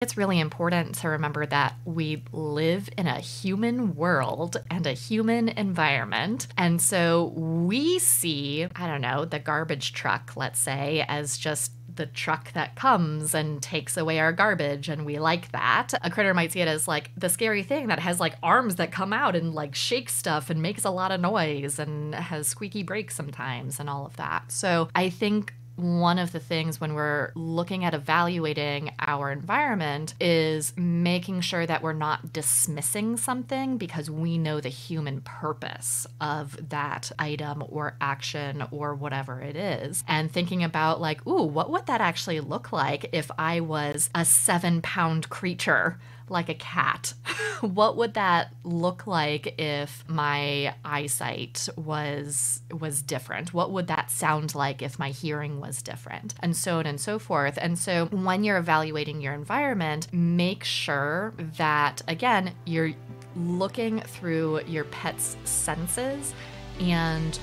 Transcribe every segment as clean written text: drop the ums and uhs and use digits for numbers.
It's really important to remember that we live in a human world and a human environment. And so we see, I don't know, the garbage truck, let's say, as just the truck that comes and takes away our garbage, and we like that. A critter might see it as like the scary thing that has like arms that come out and like shake stuff and makes a lot of noise and has squeaky brakes sometimes and all of that. So I think one of the things when we're looking at evaluating our environment is making sure that we're not dismissing something because we know the human purpose of that item or action or whatever it is. And thinking about like, ooh, what would that actually look like if I was a 7-pound creature like a cat? What would that look like if my eyesight was different? What would that sound like if my hearing was different? And so on and so forth. And so when you're evaluating your environment, make sure that, again, you're looking through your pet's senses and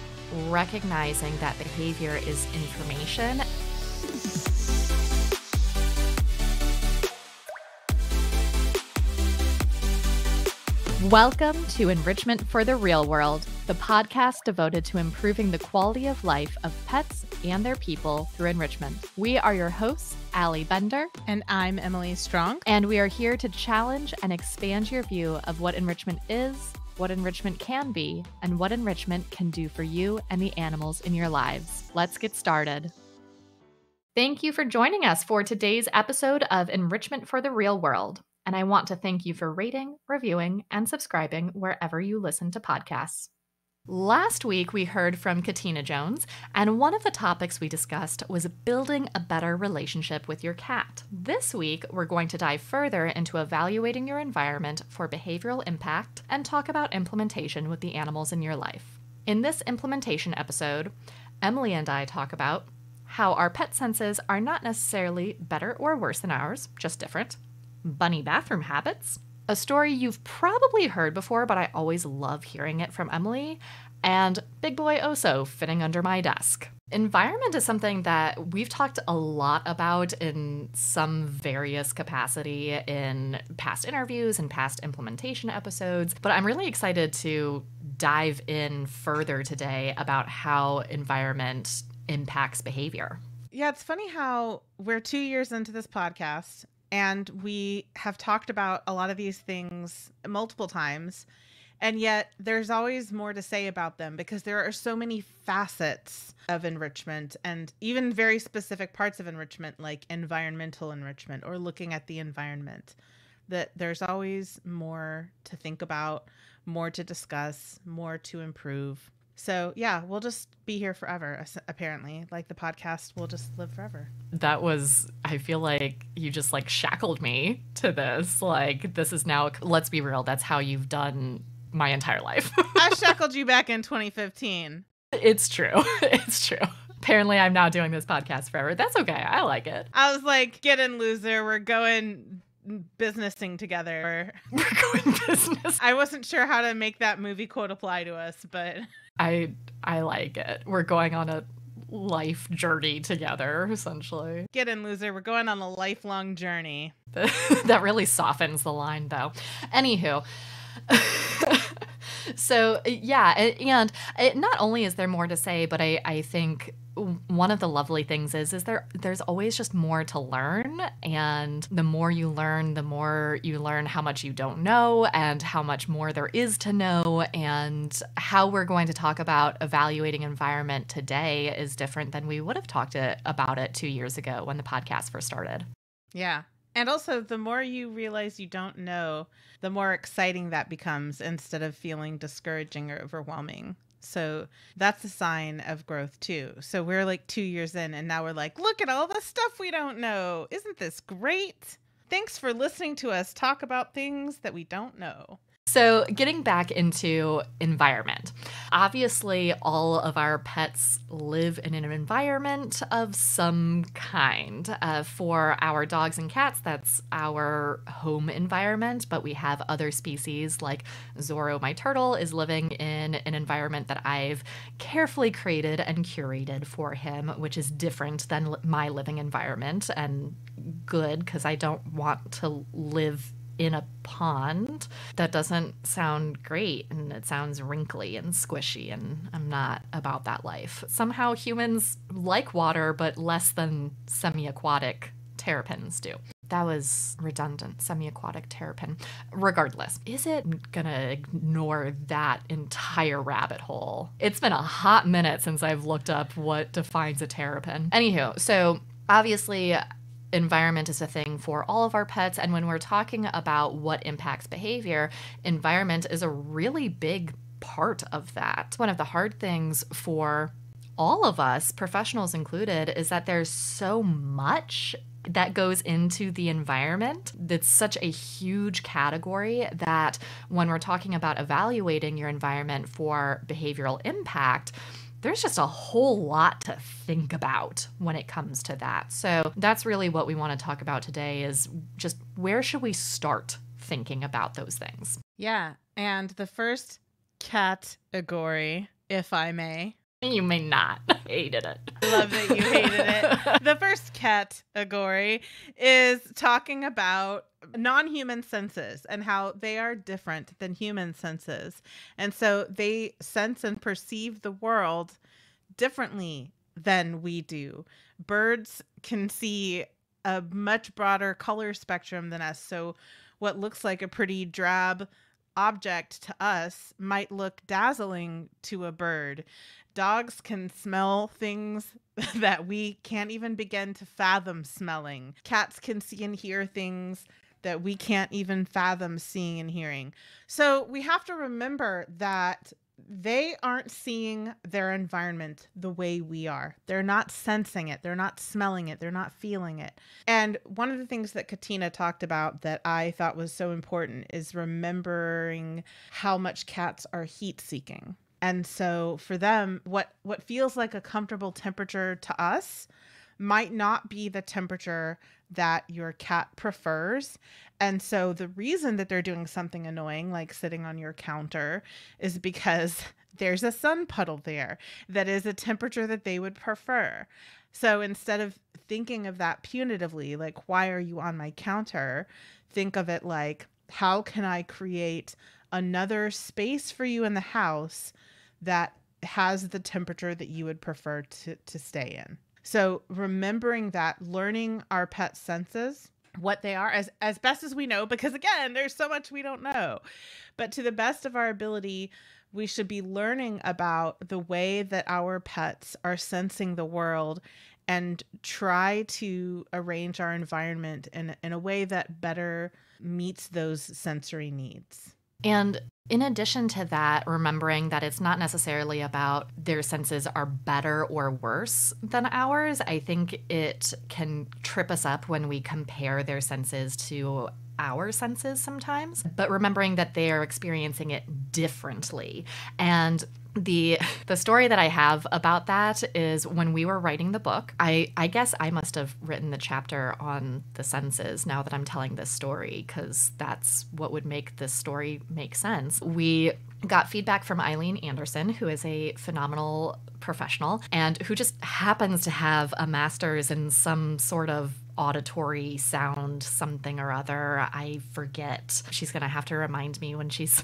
recognizing that behavior is information. Welcome to Enrichment for the Real World, the podcast devoted to improving the quality of life of pets and their people through enrichment. We are your hosts, Allie Bender. And I'm Emily Strong. And we are here to challenge and expand your view of what enrichment is, what enrichment can be, and what enrichment can do for you and the animals in your lives. Let's get started. Thank you for joining us for today's episode of Enrichment for the Real World. And I want to thank you for rating, reviewing, and subscribing wherever you listen to podcasts. Last week, we heard from Katina Jones, and one of the topics we discussed was building a better relationship with your cat. This week, we're going to dive further into evaluating your environment for behavioral impact and talk about implementation with the animals in your life. In this implementation episode, Emily and I talk about how our pet senses are not necessarily better or worse than ours, just different. Bunny bathroom habits, a story you've probably heard before, but I always love hearing it from Emily, and Big Boy Oso fitting under my desk. Environment is something that we've talked a lot about in some various capacity in past interviews and past implementation episodes, but I'm really excited to dive in further today about how environment impacts behavior. Yeah, it's funny how we're 2 years into this podcast and we have talked about a lot of these things multiple times, and yet there's always more to say about them because there are so many facets of enrichment and even very specific parts of enrichment like environmental enrichment or looking at the environment, that there's always more to think about, more to discuss, more to improve. So yeah, we'll just be here forever, apparently. Like the podcast will just live forever. That was, I feel like you just like shackled me to this. Like this is now, let's be real, that's how you've done my entire life. I shackled you back in 2015. It's true. It's true. Apparently I'm now doing this podcast forever. That's okay. I like it. I was like, get in, loser. We're going businessing together. We're going business. I wasn't sure how to make that movie quote apply to us, but I like it. We're going on a life journey together, essentially. Get in, loser. We're going on a lifelong journey. That really softens the line, though. Anywho. So, yeah, and not only is there more to say, but I think one of the lovely things is there's always just more to learn, and the more you learn how much you don't know and how much more there is to know, and how we're going to talk about evaluating environment today is different than we would have talked about it 2 years ago when the podcast first started. Yeah. And also, the more you realize you don't know, the more exciting that becomes instead of feeling discouraging or overwhelming. So that's a sign of growth too. So we're like 2 years in and now we're like, look at all the stuff we don't know. Isn't this great? Thanks for listening to us talk about things that we don't know. So, getting back into environment. Obviously, all of our pets live in an environment of some kind. For our dogs and cats, that's our home environment, but we have other species like Zorro, my turtle, is living in an environment that I've carefully created and curated for him, which is different than my living environment, and good because I don't want to live in a pond. That doesn't sound great, and it sounds wrinkly and squishy, and I'm not about that life. Somehow humans like water, but less than semi-aquatic terrapins do. That was redundant, semi-aquatic terrapin. Regardless, is it gonna ignore that entire rabbit hole? It's been a hot minute since I've looked up what defines a terrapin. Anywho, so obviously environment is a thing for all of our pets. And when we're talking about what impacts behavior, environment is a really big part of that. One of the hard things for all of us, professionals included, is that there's so much that goes into the environment. It's such a huge category that when we're talking about evaluating your environment for behavioral impact, there's just a whole lot to think about when it comes to that. So that's really what we want to talk about today, is just where should we start thinking about those things? Yeah. And the first category, if I may. You may not. I hated it. I love that you hated it. The first category is talking about non-human senses and how they are different than human senses. And so they sense and perceive the world differently than we do. Birds can see a much broader color spectrum than us. So what looks like a pretty drab object to us might look dazzling to a bird. Dogs can smell things that we can't even begin to fathom smelling. Cats can see and hear things that we can't even fathom seeing and hearing. So we have to remember that they aren't seeing their environment the way we are. They're not sensing it. They're not smelling it. They're not feeling it. And one of the things that Katina talked about that I thought was so important is remembering how much cats are heat seeking. And so for them, what feels like a comfortable temperature to us might not be the temperature that your cat prefers. And so the reason that they're doing something annoying, like sitting on your counter, is because there's a sun puddle there that is a temperature that they would prefer. So instead of thinking of that punitively, like, why are you on my counter? Think of it like, how can I create another space for you in the house that has the temperature that you would prefer to stay in? So remembering that, learning our pet senses, what they are as best as we know, because again, there's so much we don't know, but to the best of our ability, we should be learning about the way that our pets are sensing the world and try to arrange our environment in a way that better meets those sensory needs. And in addition to that, remembering that it's not necessarily about their senses are better or worse than ours. I think it can trip us up when we compare their senses to our senses sometimes, but remembering that they are experiencing it differently. And the story that I have about that is when we were writing the book, I guess I must have written the chapter on the senses now that I'm telling this story, because that's what would make this story make sense. We got feedback from Eileen Anderson, who is a phenomenal professional and who just happens to have a master's in some sort of auditory sound something or other. I forget. She's going to have to remind me when she's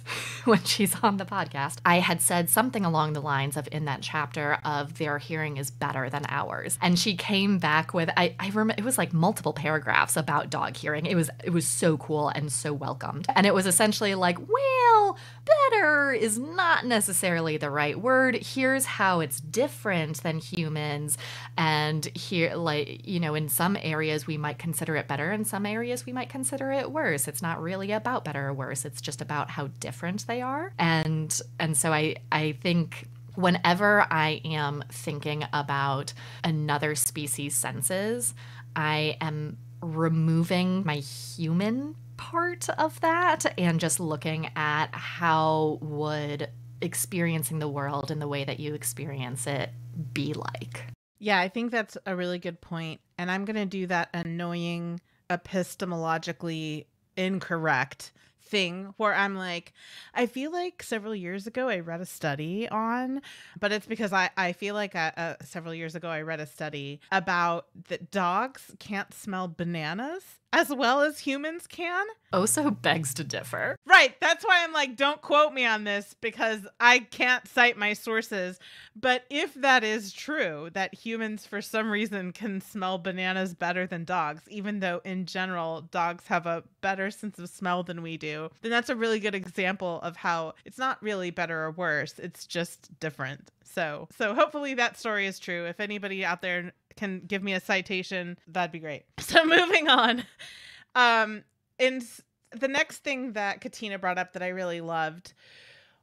on the podcast. I had said something along the lines of, in that chapter, of their hearing is better than ours. And she came back with, I remember it was like multiple paragraphs about dog hearing. It was so cool and so welcomed. And it was essentially like, well, better is not necessarily the right word. Here's how it's different than humans. And here, like, you know, in some areas we might consider it better. In some areas we might consider it worse. It's not really about better or worse. It's just about how different they are. And so I think whenever I am thinking about another species' senses, I am removing my human part of that and just looking at how would experiencing the world in the way that you experience it be like. Yeah, I think that's a really good point. And I'm going to do that annoying, epistemologically incorrect thing where I'm like, I feel like several years ago I read a study on, but it's because I feel like several years ago I read a study about that dogs can't smell bananas as well as humans can. Oso begs to differ. Right. That's why I'm like, don't quote me on this because I can't cite my sources. But if that is true, that humans for some reason can smell bananas better than dogs, even though in general dogs have a better sense of smell than we do, then that's a really good example of how it's not really better or worse. It's just different. So hopefully that story is true. If anybody out there can give me a citation, that'd be great. So moving on. In the next thing that Katina brought up that I really loved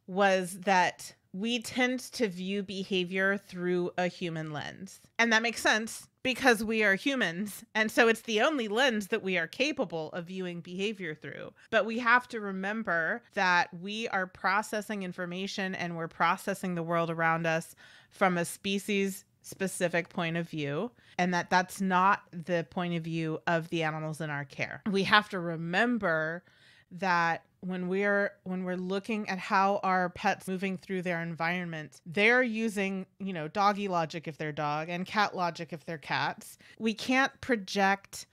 was that we tend to view behavior through a human lens. And that makes sense because we are humans. And so it's the only lens that we are capable of viewing behavior through. But we have to remember that we are processing information and we're processing the world around us from a species specific point of view, and that's not the point of view of the animals in our care. We have to remember that when we're looking at how our pets moving through their environment, they're using, doggy logic if they're dog and cat logic if they're cats. We can't project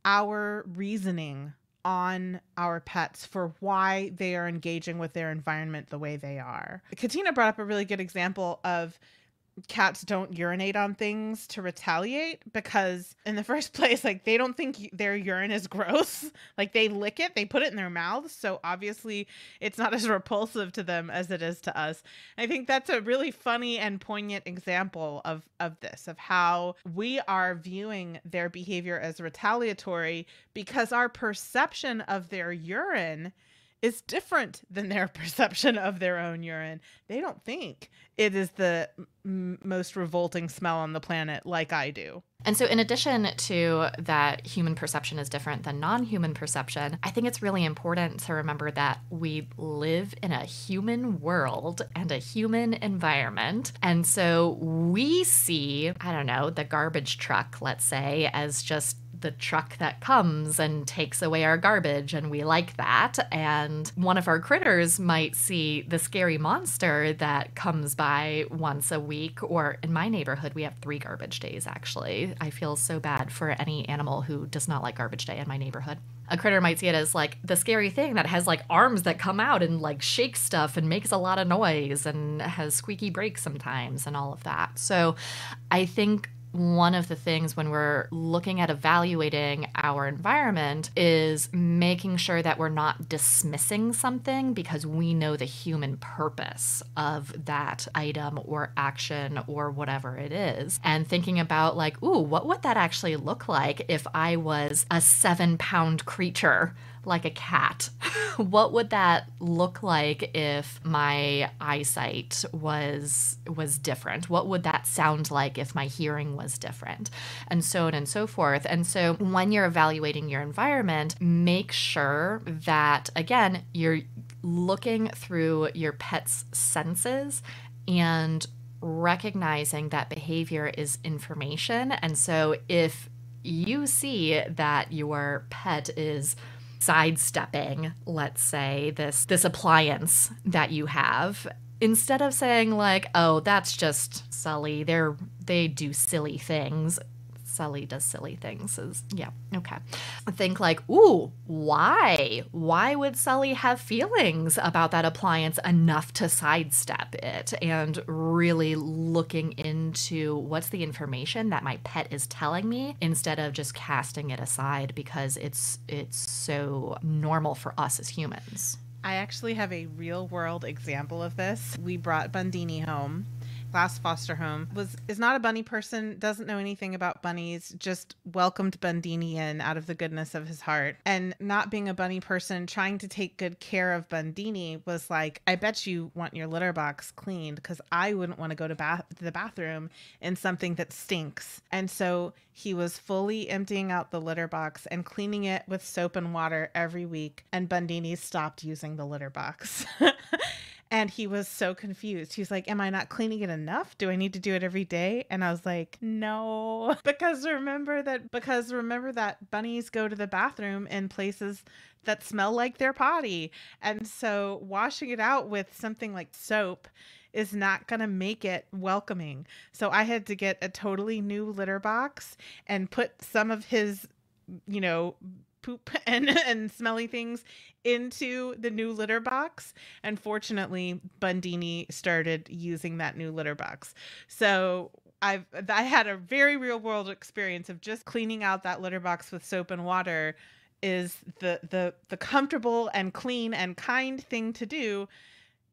our reasoning on our pets for why they are engaging with their environment the way they are. Katina brought up a really good example of cats don't urinate on things to retaliate because in the first place, like they don't think their urine is gross. Like they lick it, they put it in their mouths. So obviously it's not as repulsive to them as it is to us. I think that's a really funny and poignant example of this, of how we are viewing their behavior as retaliatory because our perception of their urine is different than their perception of their own urine. They don't think it is the most revolting smell on the planet like I do. And so in addition to that human perception is different than non-human perception, I think it's really important to remember that we live in a human world and a human environment. And so we see, I don't know, the garbage truck, let's say, as just the truck that comes and takes away our garbage, and we like that. And one of our critters might see the scary monster that comes by once a week, or in my neighborhood, we have 3 garbage days, actually. I feel so bad for any animal who does not like garbage day in my neighborhood. A critter might see it as like the scary thing that has like arms that come out and like shakes stuff and makes a lot of noise and has squeaky brakes sometimes and all of that. So I think one of the things when we're looking at evaluating our environment is making sure that we're not dismissing something because we know the human purpose of that item or action or whatever it is. And thinking about like, ooh, what would that actually look like if I was a 7-pound creature like a cat? What would that look like if my eyesight was different? What would that sound like if my hearing was different? And so on and so forth. And so when you're evaluating your environment, make sure that, again, you're looking through your pet's senses and recognizing that behavior is information. And so if you see that your pet is sidestepping, let's say, this appliance that you have, instead of saying like, oh, that's just Sully, they do silly things. Sully does silly things. Yeah, okay. Think like, ooh, why? Why would Sully have feelings about that appliance enough to sidestep it? And really looking into what's the information that my pet is telling me instead of just casting it aside because it's so normal for us as humans. I actually have a real world example of this. We brought Bundini home last foster home is not a bunny person, doesn't know anything about bunnies, just welcomed Bundini in out of the goodness of his heart. And not being a bunny person, trying to take good care of Bundini was like, I bet you want your litter box cleaned because I wouldn't want to go to the bathroom in something that stinks. And so he was fully emptying out the litter box and cleaning it with soap and water every week. And Bundini stopped using the litter box. And he was so confused. He's like, am I not cleaning it enough? Do I need to do it every day? And I was like, no, because remember that bunnies go to the bathroom in places that smell like their potty. And so washing it out with something like soap is not going to make it welcoming. So I had to get a totally new litter box and put some of his, poop and smelly things into the new litter box. And fortunately, Bundini started using that new litter box. So I had a very real world experience of just cleaning out that litter box with soap and water is the comfortable and clean and kind thing to do.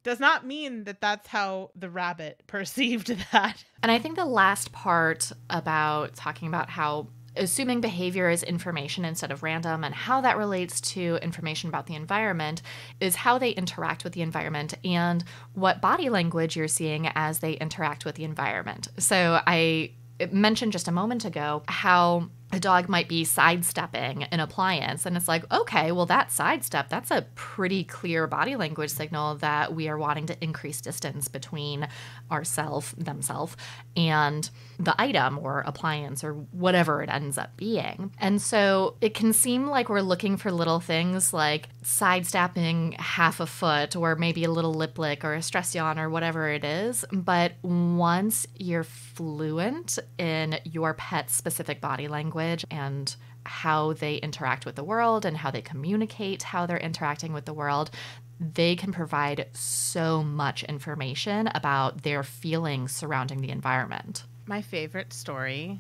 Does not mean that that's how the rabbit perceived that. And I think the last part about talking about how assuming behavior is information instead of random and how that relates to information about the environment is how they interact with the environment and what body language you're seeing as they interact with the environment. So I mentioned just a moment ago how a dog might be sidestepping an appliance. And it's like, okay, well, that sidestep, that's a pretty clear body language signal that we are wanting to increase distance between themselves, and the item or appliance or whatever it ends up being. And so it can seem like we're looking for little things like sidestepping half a foot or maybe a little lip lick or a stress yawn or whatever it is. But once you're fluent in your pet's specific body language and how they interact with the world and how they communicate how they're interacting with the world, they can provide so much information about their feelings surrounding the environment. My favorite story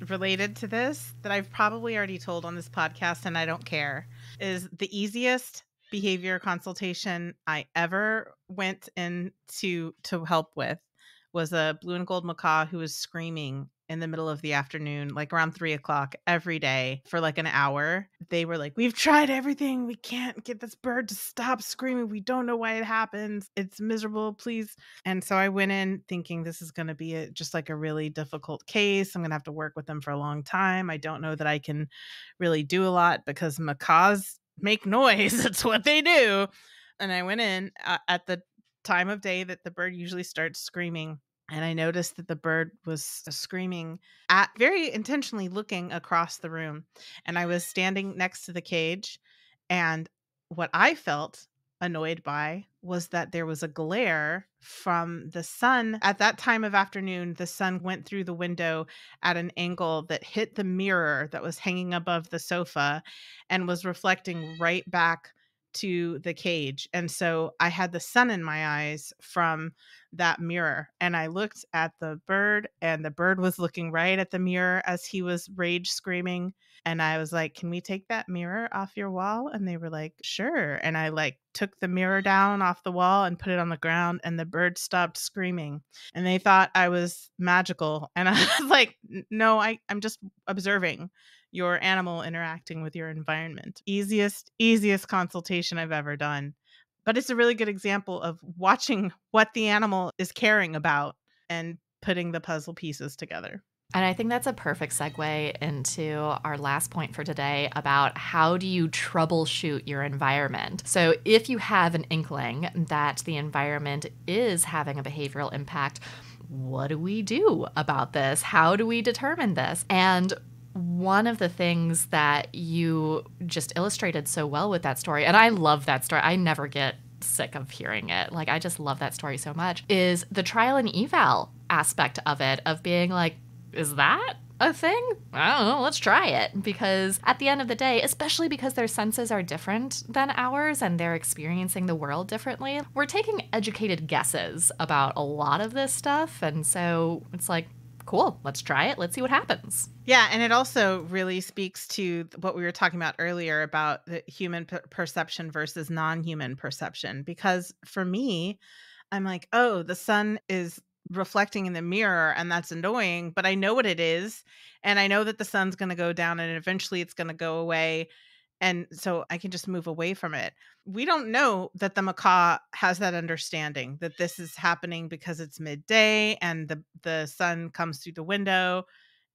related to this that I've probably already told on this podcast, and I don't care, is the easiest behavior consultation I ever went in to help with was a blue and gold macaw who was screaming in the middle of the afternoon, like around 3:00 every day for like an hour. They were like, we've tried everything. We can't get this bird to stop screaming. We don't know why it happens. It's miserable, please. And so I went in thinking this is going to be just like a really difficult case. I'm going to have to work with them for a long time. I don't know that I can really do a lot because macaws make noise. It's what they do. And I went in at the time of day that the bird usually starts screaming. And I noticed that the bird was screaming very intentionally looking across the room. And I was standing next to the cage. And what I felt annoyed by was that there was a glare from the sun. At that time of afternoon, the sun went through the window at an angle that hit the mirror that was hanging above the sofa and was reflecting right back to the cage. And so I had the sun in my eyes from that mirror, and I looked at the bird, and the bird was looking right at the mirror as he was rage screaming. And I was like, can we take that mirror off your wall? And they were like, sure. And I like took the mirror down off the wall and put it on the ground, and the bird stopped screaming. And they thought I was magical. And I was like, no, I'm just observing your animal interacting with your environment. Easiest consultation I've ever done. But it's a really good example of watching what the animal is caring about and putting the puzzle pieces together. And I think that's a perfect segue into our last point for today about how do you troubleshoot your environment. So if you have an inkling that the environment is having a behavioral impact, what do we do about this? How do we determine this? And one of the things that you just illustrated so well with that story, and I love that story, I never get sick of hearing it, like I just love that story so much, is the trial and eval aspect of it, of being like, is that a thing? I don't know, let's try it. Because at the end of the day, especially because their senses are different than ours and they're experiencing the world differently, we're taking educated guesses about a lot of this stuff. And so it's like, cool, let's try it. Let's see what happens. Yeah, and it also really speaks to what we were talking about earlier about the human perception versus non-human perception. Because for me, I'm like, oh, the sun is reflecting in the mirror, and that's annoying, but I know what it is, and I know that the sun's gonna go down and eventually it's gonna go away, and so I can just move away from it. We don't know that the macaw has that understanding that this is happening because it's midday and the sun comes through the window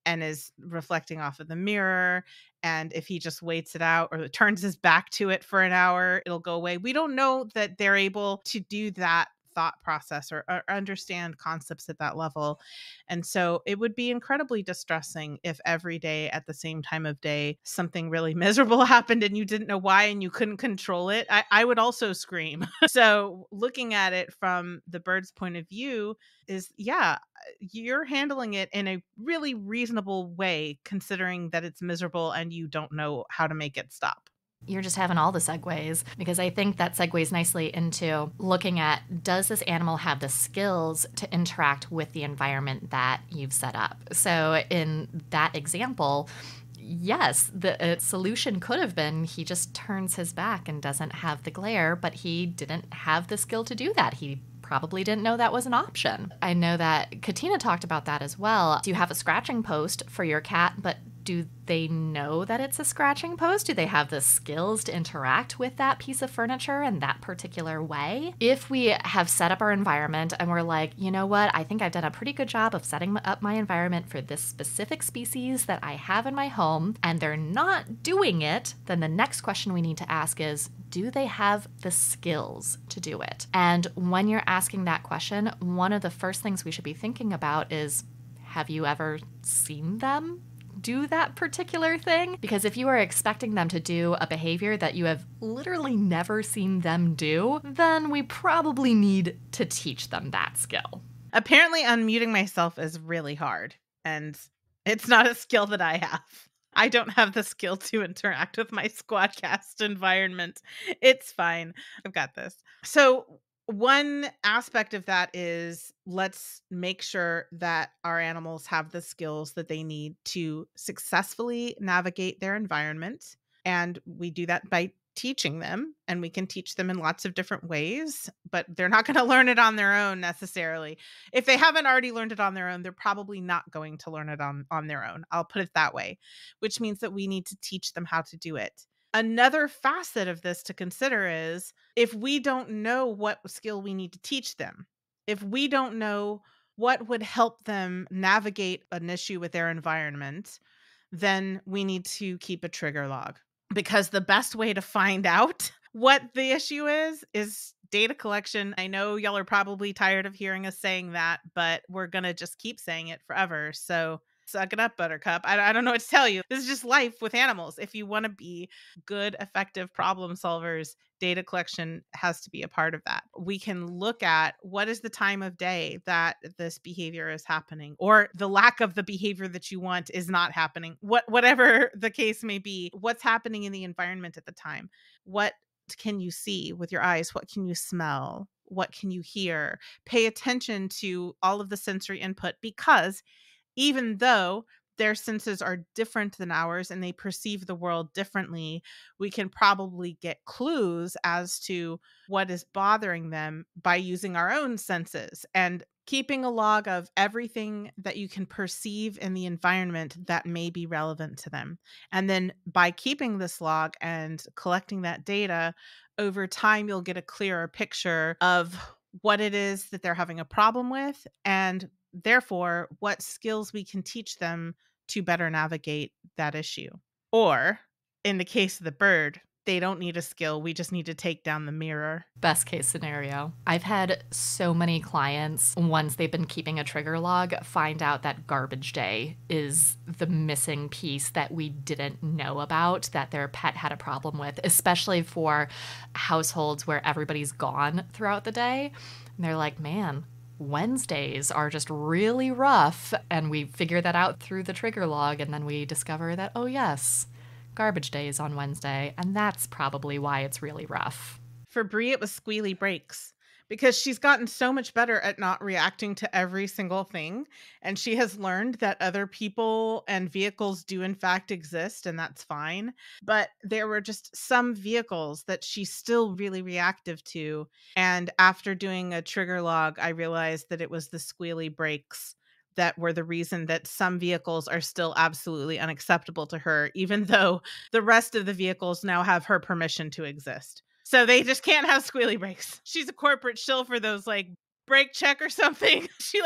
and is reflecting off of the mirror. And if he just waits it out or turns his back to it for an hour, it'll go away. We don't know that they're able to do that thought process or understand concepts at that level. And so it would be incredibly distressing if every day at the same time of day something really miserable happened and you didn't know why and you couldn't control it. I would also scream. So looking at it from the bird's point of view is, yeah, you're handling it in a really reasonable way considering that it's miserable and you don't know how to make it stop. You're just having all the segues because I think that segues nicely into looking at, does this animal have the skills to interact with the environment that you've set up? So in that example, yes, the solution could have been he just turns his back and doesn't have the glare, but he didn't have the skill to do that. He probably didn't know that was an option. I know that Katina talked about that as well. Do you have a scratching post for your cat, but do they know that it's a scratching post? Do they have the skills to interact with that piece of furniture in that particular way? If we have set up our environment and we're like, you know what, I think I've done a pretty good job of setting up my environment for this specific species that I have in my home, and they're not doing it, then the next question we need to ask is, do they have the skills to do it? And when you're asking that question, one of the first things we should be thinking about is, have you ever seen them do that particular thing? Because if you are expecting them to do a behavior that you have literally never seen them do, then we probably need to teach them that skill. Apparently, unmuting myself is really hard, and it's not a skill that I have. I don't have the skill to interact with my Squadcast environment. It's fine. I've got this. So, one aspect of that is, let's make sure that our animals have the skills that they need to successfully navigate their environment. And we do that by teaching them, and we can teach them in lots of different ways, but they're not going to learn it on their own necessarily. If they haven't already learned it on their own, they're probably not going to learn it on their own. I'll put it that way, which means that we need to teach them how to do it. Another facet of this to consider is, if we don't know what skill we need to teach them, if we don't know what would help them navigate an issue with their environment, then we need to keep a trigger log. Because the best way to find out what the issue is data collection. I know y'all are probably tired of hearing us saying that, but we're going to just keep saying it forever. So suck it up, Buttercup. I don't know what to tell you. This is just life with animals. If you want to be good, effective problem solvers, data collection has to be a part of that. We can look at, what is the time of day that this behavior is happening, or the lack of the behavior that you want is not happening. Whatever the case may be, what's happening in the environment at the time? What can you see with your eyes? What can you smell? What can you hear? Pay attention to all of the sensory input, because even though their senses are different than ours and they perceive the world differently, we can probably get clues as to what is bothering them by using our own senses and keeping a log of everything that you can perceive in the environment that may be relevant to them. And then by keeping this log and collecting that data, over time, you'll get a clearer picture of what it is that they're having a problem with, and therefore what skills we can teach them to better navigate that issue. Or in the case of the bird, they don't need a skill. We just need to take down the mirror. Best case scenario. I've had so many clients, once they've been keeping a trigger log, find out that garbage day is the missing piece that we didn't know about that their pet had a problem with, especially for households where everybody's gone throughout the day. And they're like, man, Wednesdays are just really rough. And we figure that out through the trigger log. And then we discover that, oh, yes, garbage day is on Wednesday. And that's probably why it's really rough. For Brie, it was squealy brakes, because she's gotten so much better at not reacting to every single thing. And she has learned that other people and vehicles do in fact exist, and that's fine. But there were just some vehicles that she's still really reactive to. And after doing a trigger log, I realized that it was the squealy brakes that were the reason that some vehicles are still absolutely unacceptable to her, even though the rest of the vehicles now have her permission to exist. So they just can't have squealy brakes. She's a corporate shill for those, like, brake check or something. She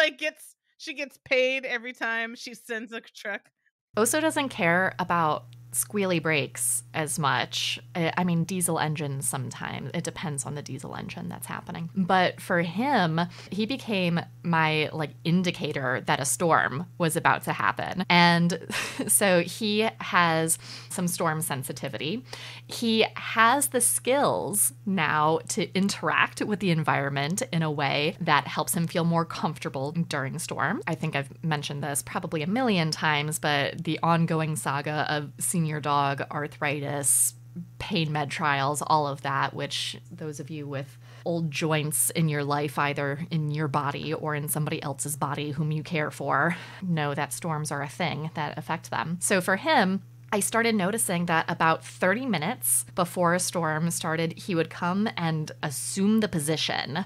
gets paid every time she sends a truck. Oso doesn't care about squealy brakes as much. I mean, diesel engines sometimes. It depends on the diesel engine that's happening. But for him, he became my indicator that a storm was about to happen. And so he has some storm sensitivity. He has the skills now to interact with the environment in a way that helps him feel more comfortable during storm. I think I've mentioned this probably a million times, but the ongoing saga of senior dog arthritis, pain med trials, all of that, which those of you with old joints in your life, either in your body or in somebody else's body whom you care for, know that storms are a thing that affect them. So for him, I started noticing that about 30 minutes before a storm started, he would come and assume the position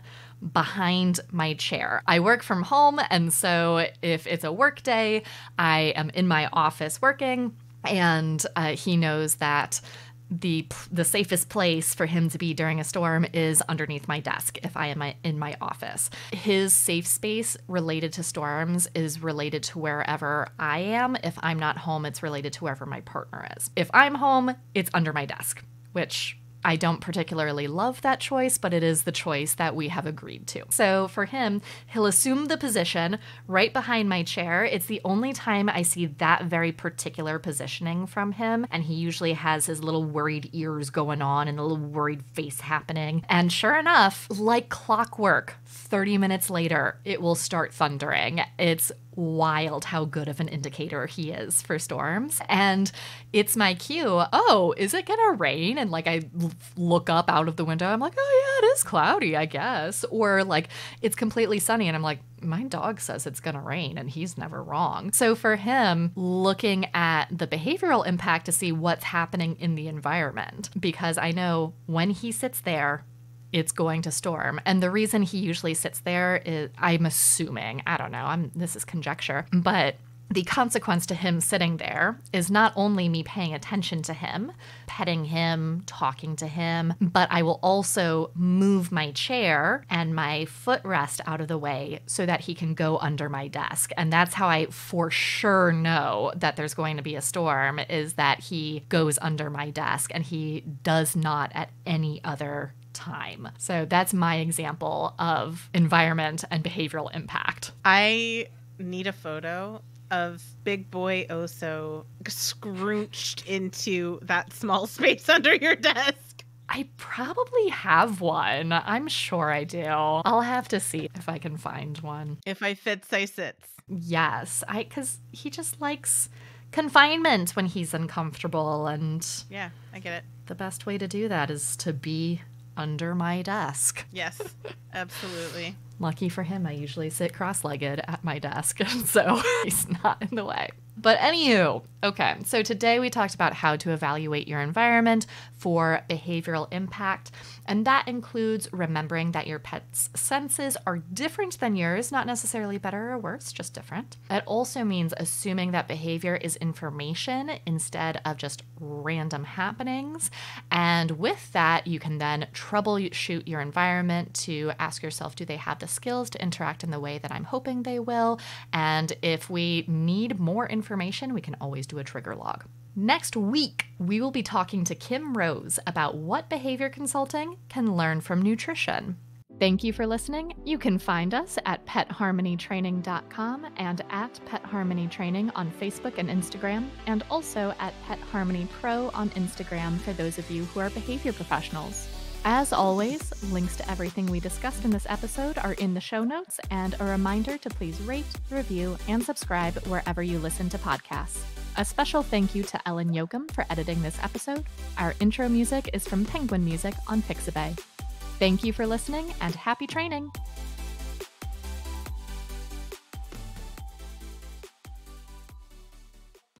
behind my chair. I work from home, and so if it's a work day, I am in my office working, and he knows that the safest place for him to be during a storm is underneath my desk if I am in my office. His safe space related to storms is related to wherever I am. If I'm not home, it's related to wherever my partner is. If I'm home, it's under my desk, which I don't particularly love that choice, but it is the choice that we have agreed to. So for him, he'll assume the position right behind my chair. It's the only time I see that very particular positioning from him. And he usually has his little worried ears going on and a little worried face happening. And sure enough, like clockwork, 30 minutes later, it will start thundering. It's wild how good of an indicator he is for storms. And it's my cue. Oh, is it gonna rain? And I look up out of the window. I'm like, oh yeah, it is cloudy, I guess. Or it's completely sunny. And I'm like, my dog says it's gonna rain and he's never wrong. So for him, looking at the behavioral impact to see what's happening in the environment, because I know when he sits there, it's going to storm. And the reason he usually sits there is, I'm assuming, I don't know, this is conjecture, but the consequence to him sitting there is not only me paying attention to him, petting him, talking to him, but I will also move my chair and my footrest out of the way so that he can go under my desk. And that's how I for sure know that there's going to be a storm, is that he goes under my desk and he does not at any other time. So that's my example of environment and behavioral impact. I need a photo of big boy Oso scrooched into that small space under your desk. I probably have one. I'm sure I do. I'll have to see if I can find one. If I fits, I sits. Yes, because he just likes confinement when he's uncomfortable, and yeah, I get it. The best way to do that is to be under my desk. Yes, absolutely. Lucky for him, I usually sit cross-legged at my desk, so he's not in the way. But anywho, okay, so today we talked about how to evaluate your environment for behavioral impact, and that includes remembering that your pet's senses are different than yours, not necessarily better or worse, just different. It also means assuming that behavior is information instead of just random happenings, and with that, you can then troubleshoot your environment to ask yourself, do they have the skills to interact in the way that I'm hoping they will? And if we need more information, we can always do a trigger log. Next week, we will be talking to Kim Rose about what behavior consulting can learn from nutrition. Thank you for listening. You can find us at petharmonytraining.com and at Pet Harmony Training on Facebook and Instagram, and also at Pet Harmony Pro on Instagram for those of you who are behavior professionals. As always, links to everything we discussed in this episode are in the show notes, and a reminder to please rate, review, and subscribe wherever you listen to podcasts. A special thank you to Ellen Yoakum for editing this episode. Our intro music is from Penguin Music on Pixabay. Thank you for listening and happy training.